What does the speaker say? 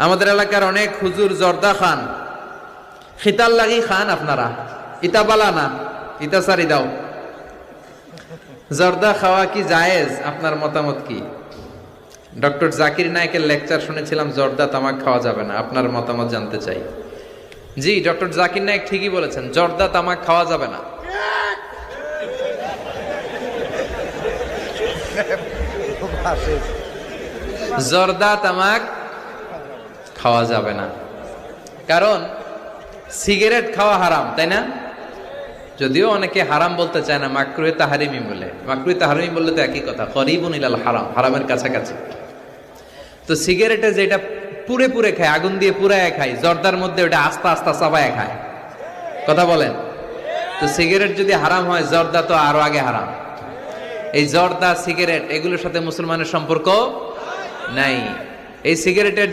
আমাদের এলাকার অনেক হুজুর জর্দা খান, খিতাল লাগি খান। আপনারা ইতা বালা না, ইতা সারি দাও। জর্দা খাওয়া কি জায়েজ? আপনার মতামত কি? ডক্টর জাকির নায়েকের লেকচার শুনেছিলাম জর্দা তামাক খাওয়া যাবে না, আপনার মতামত জানতে চাই। জি, ডক্টর জাকির নায়েক ঠিকই বলেছেন, জর্দা তামাক খাওয়া যাবে না। জর্দা তামাক খাওয়া যাবে না, কারণ সিগারেট খাওয়া হারাম, তাই না? যদিও অনেকে হারাম বলতে চায় না, মাকরুহে তাহারিমি বলে। মাকরুহে তাহারিমি বললে তো একই কথা, করিবুন ইলাল হারাম, হারামের কাছাকাছি। তো সিগারেটে যেটা পুরে পুরে খায়, আগুন দিয়ে পুরায় খায়, জর্দার মধ্যে ওটা আস্তে আস্তে চাবায় খায়। কথা বলেন। তো সিগারেট যদি হারাম হয়, জর্দা তো আরো আগে হারাম। এই জর্দা, সিগারেট এগুলোর সাথে মুসলমানের সম্পর্ক নাই। এই সিগারেটের